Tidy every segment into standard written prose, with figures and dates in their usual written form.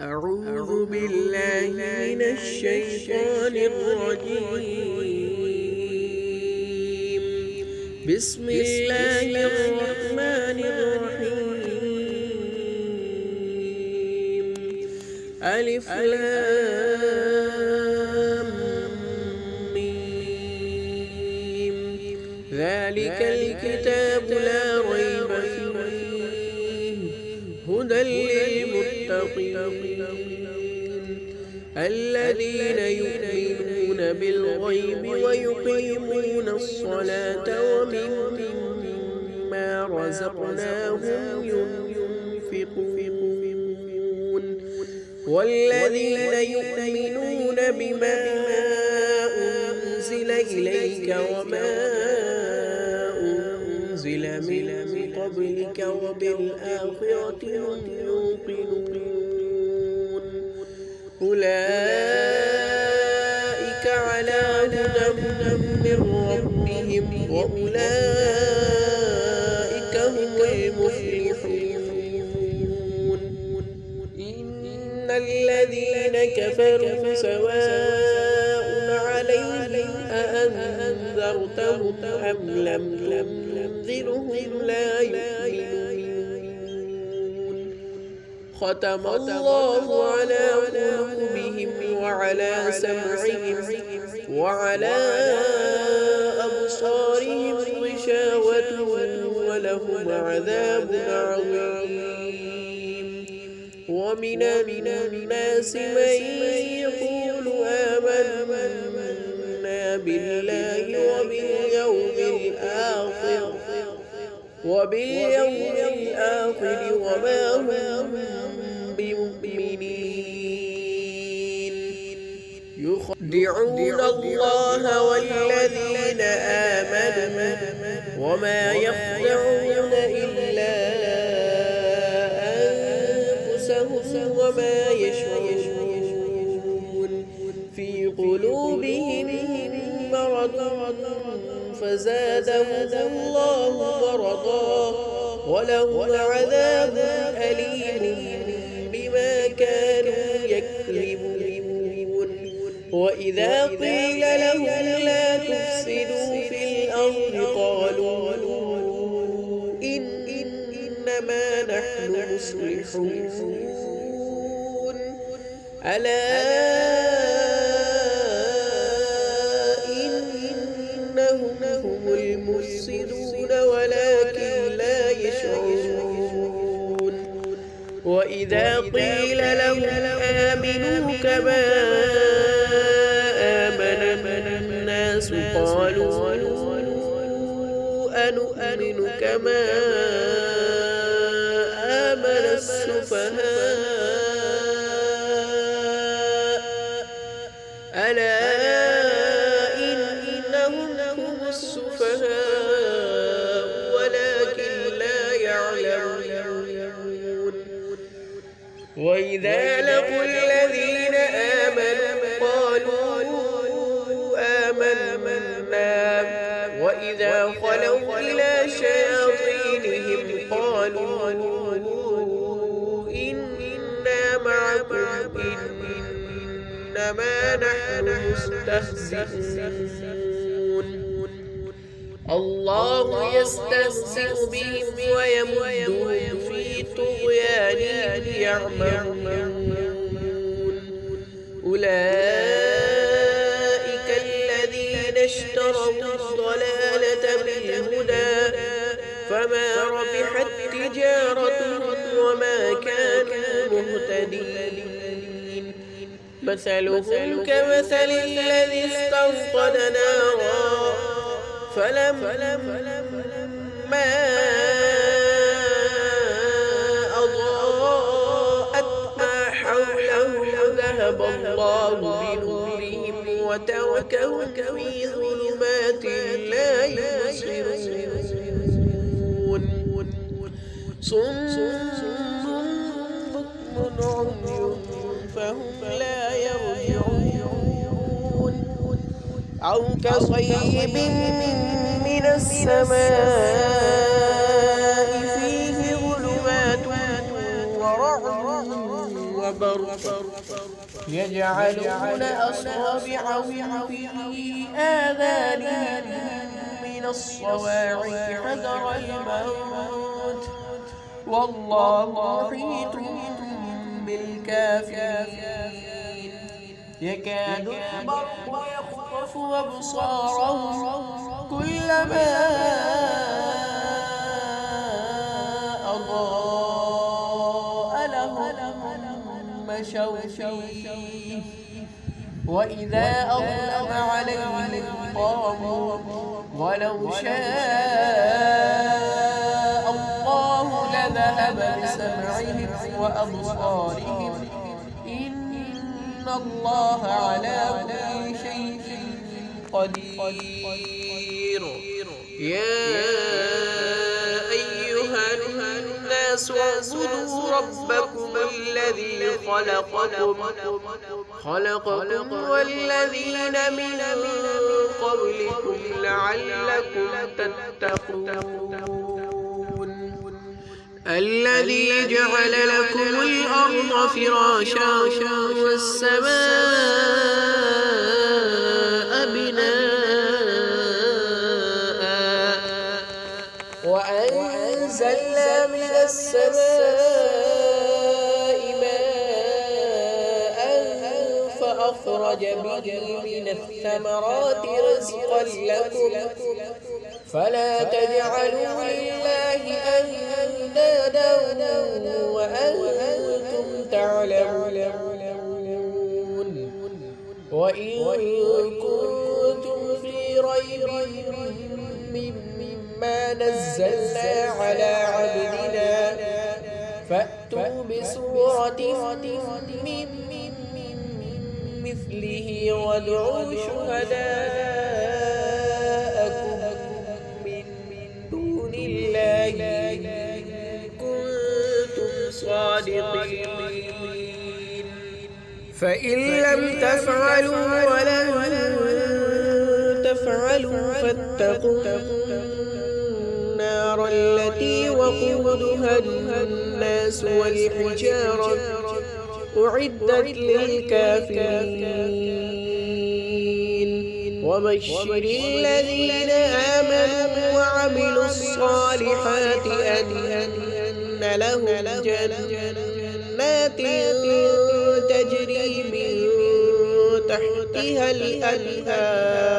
أعوذ بالله من الشيطان الرجيم. بسم الله الرحمن الرحيم. ألف لام ميم. ذلك الكتاب لا ريب فيه هدى للمتقين الذين يؤمنون بالغيب ويقيمون الصلاة ومما رزقناهم ينفقون والذين يؤمنون بما أنزل إليك وما أنزل من قبلك وبالآخرة هم يوقنون أولئك على هدى من ربهم وأولئك هم المفلحون. إن الذين كفروا سواء عليهم أأنذرتهم أم لم تنذرهم لا يؤمنون. ختم الله على قلوبهم وعلى سمعهم وعلى أبصارهم غشاوة ولهم عذاب عظيم. ومن الناس من يقول آمنا بالله وباليوم الآخر وما هم بمؤمنين. يخدعون الله والذين آمنوا وما يخدعون إلا أنفسهم وما يشعرون. في قلوبهم مرض فزادهم الله مرضا ولهم عذاب أليم بما كانوا يكذبون. وإذا قيل لهم لا تفسدوا في الأرض قالوا إنما نحن مصلحون. ألا إنهم هم المفسدون ولكن لا يشعرون. وإذا قيل لهم آمنوا كما آمن الناس قالوا أنؤمن كما آمن السفهاء ألا إنهم هم السفهاء ولكن لا يعلمون. وإذا لقوا الذين آمنوا قالوا آمنا وإذا خلوا إلى شياطينهم قالوا إنا معكم إنما نحن مستهزئون. الله يستهزئ بهم ويمدهم في طغيانهم يعمهون. أولئك الذين اشتروا الضلالة بالهدى فما ربحت تجارتهم وما كانوا مهتدين. مثلهم كمثل الذي استوقد نارا فلما أضاءت ما حوله ذهب الله بنورهم وتركهم في ظلمات لا يبصرون. صم بكم عمي فهم لا يرجعون. أو كصيب من السماء فيه ظلمات ورعد وبر يجعلون أصابعهم في آذانهم من الصواعق حذر الموت والله محيط بالكافرين يكاد البرق يخطف أبصارهم كلما أضاء لهم مشوا فيه وإذا أظلم عليهم قاموا ولو شاء الله لذهب بسمعهم وأبصارهم إن الله على كل شيء قدير يا أيها الناس اعبدوا ربكم الذي خلقكم والذين من قبلكم لعلكم تتقون الذي جعل لكم الأرض فراشا والسماء بناء وأنزلنا من السماء ماء فأخرج به من الثمرات رزقا لكم فلا تجعلوا لله أندادا وأنتم تعلمون وإن كنتم في ريب مما نزلنا على عبدنا فأتوا بسورة من مثله وادعوا شهداءكم من دون الله كنتم صادقين فإن لم تفعلوا ولن تفعلوا فاتقوا النار التي وقودها الناس والحجارة أعدت للكافرين وبشر الذين آمنوا وعملوا الصالحات أن لهم جنات تجري من تحتها الأنهار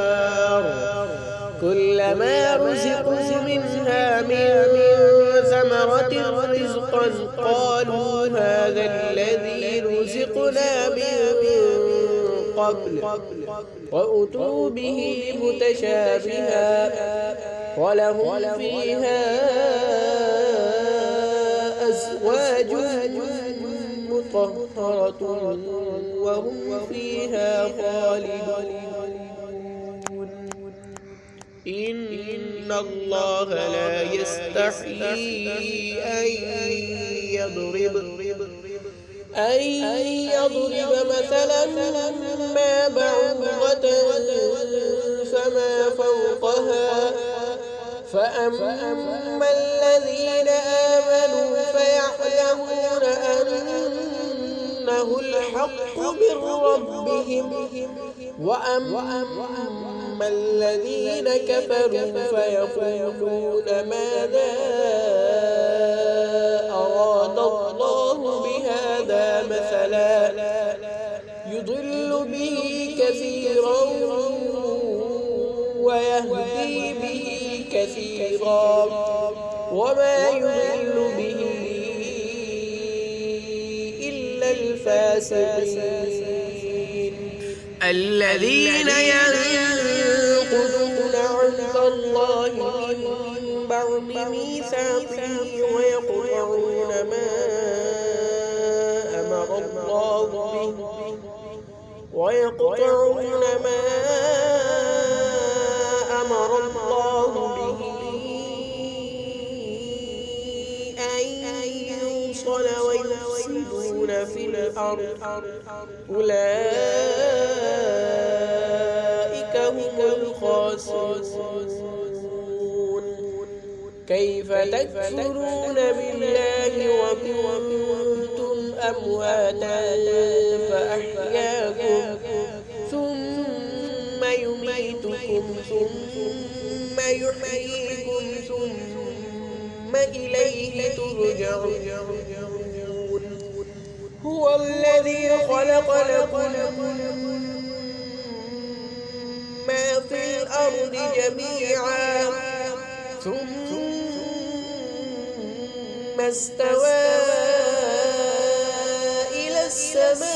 كلما رزقوا منها من ثمرة رزقا قالوا هذا الذي رزقنا من قبل وأتوا به متشابها ولهم فيها أزواج مطهرة وهم فيها خالدون إن الله لا يستحيي أن يضرب مثلا ما بعوضة فما فوقها فأما الذين آمنوا فيعلمون أنه الحق من ربهم وأما الذين كفروا فيقولون ماذا أراد الله بهذا مثلا يضل به كثيرا ويهدي به كثيرا وما يضل به إلا الفاسقين الذين ينقضون عهد الله من بعد ميثاقه ويقطعون ما أمر الله به أن يوصل ويفسدون في الأرض أولئك هم الخاسرون كيف تكفرون بالله وكنتم أمواتا فأحياكم ثم يميتكم ثم يحييكم ثم إليه ترجعون هو الذي خلق لكم ما في الأرض جميعا ثم استوى إلى السماء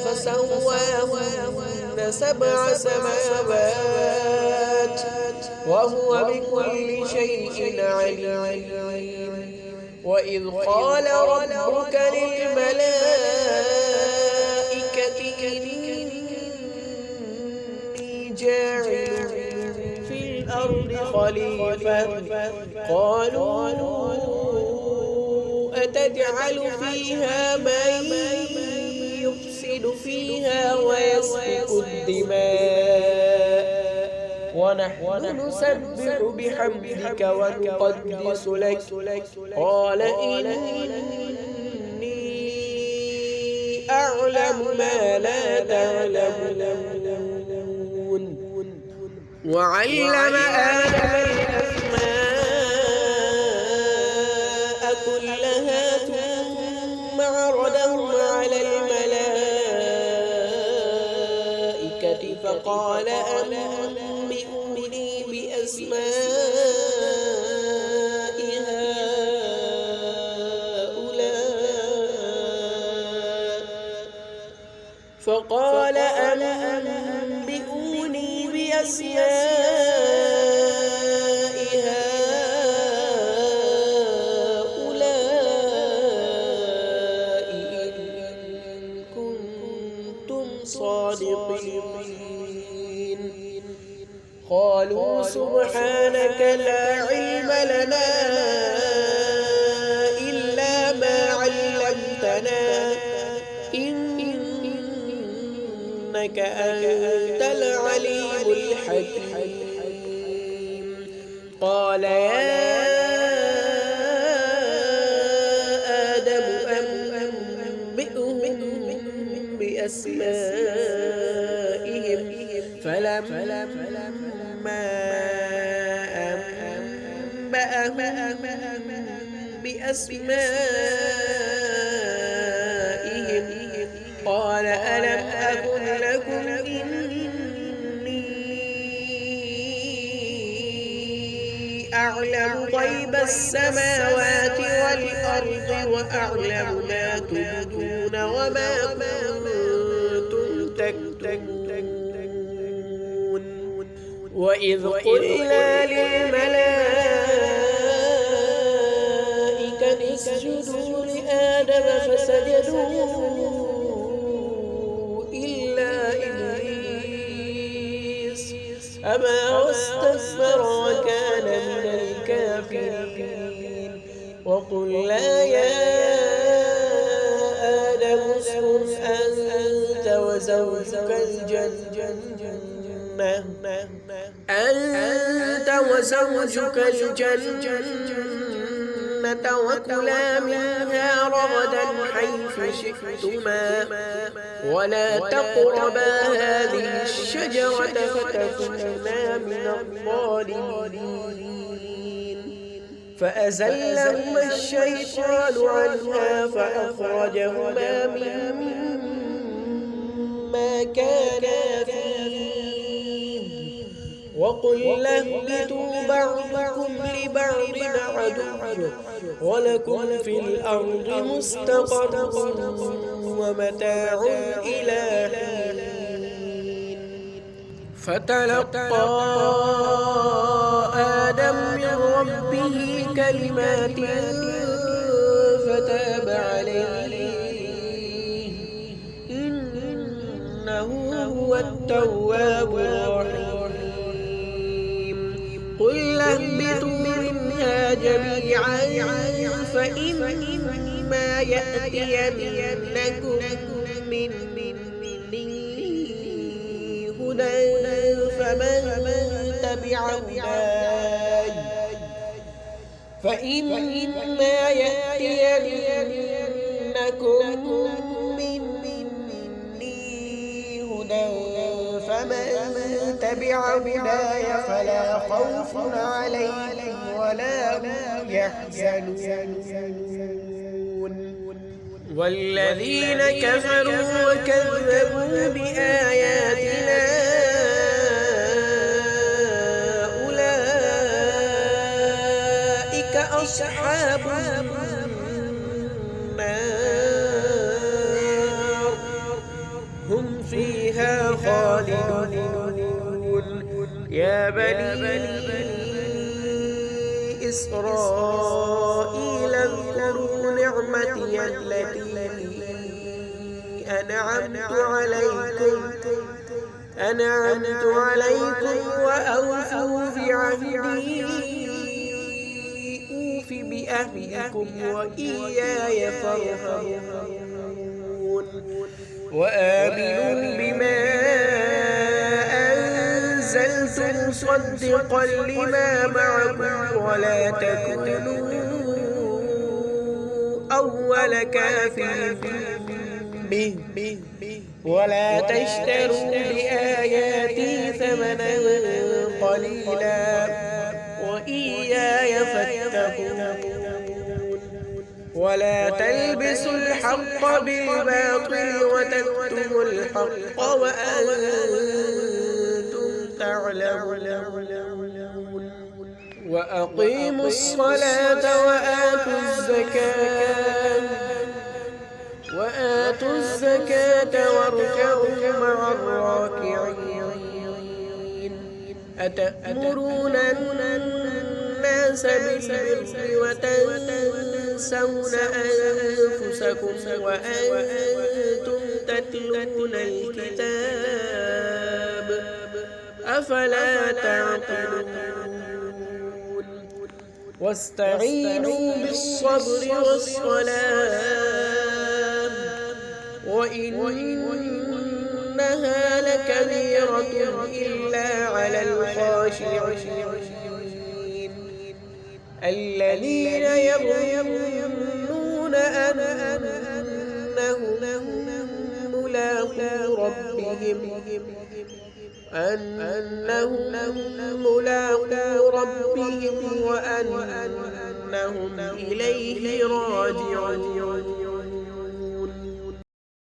فسواهن 7 سماوات وهو بكل شيء عليم وإذ قال ربك للملائكة إني جاعل في الأرض خليفة قالوا أتجعل فيها من يفسد فيها ويسفك الدماء ونحن نسبح بحمدك ونقدس لك قال إني أعلم ما لا تعلمون وعلم آدم الأسماء كلها ثم عرضهم على الملائكة فقال أنبئوني بأسماء هؤلاء إن كنتم صادقين قالوا سبحانك لا علم لنا إلا ما علمتنا إنك أنت العليم الحكيم قال يا آدم أنبئهم بأسمائهم فلما أنبأهم بأسمائهم قال ألم أقل لكم إني أعلم غيب السماوات والأرض وأعلم ما تبدون وما كنتم تكتمون وإذ قلنا للملائكة اسجدوا لآدم فسجدوا إلا إبليس أبى واستكبر وكان من الكافرين وقلنا يا آدم اسكن أنت وزوجك الجنة وكلا منها رغدا حيث شئتما ولا تقربا هذه الشجرة فتكونا من الظالمين فأزلهما الشيطان عنها فأخرجهما مما كانا فيه وقلنا اهبطوا بعضكم لبعض عدو ولكم في الأرض مستقر ومتاع إلى حين فتلقى آدم من ربه كلمات فتاب عليه إنه هو التواب الرحيم قل اهبطوا منها جميعا فإما يأتينكم مني هدى فإما يأتينكم مني هدى فمن تبع هداي فلا خوف عليهم ولا هم يحزنون والذين كفروا وكذبوا بآياتنا أولئك أصحاب النار هم فيها خالدون يا بني إسرائيل اذكروا نعمتي التي أنعمت عليكم وأوفوا بعهدي أوف بعهدكم وإياي فارهبون وآمنوا بما أنزلت مصدقا لما معكم ولا تكونوا أول كافر به ولا تشتروا بآياتي ثمنا قليلا وإياي فاتقون ولا تلبسوا الحق بالباطل وتكتموا الحق وأنتم تعلمون وأقيموا الصلاة وآتوا الزكاة واركعوا مع الراكعين أتأمرون الناس بالبر وتنسون أنفسكم وأنتم تتلون الكتاب أفلا تعقلون واستعينوا بالصبر والصلاة وإنها لكبيرة إلا على الخاشعين الذين يظنون أنهم ملاقو ربهم وأنهم إليه راجعون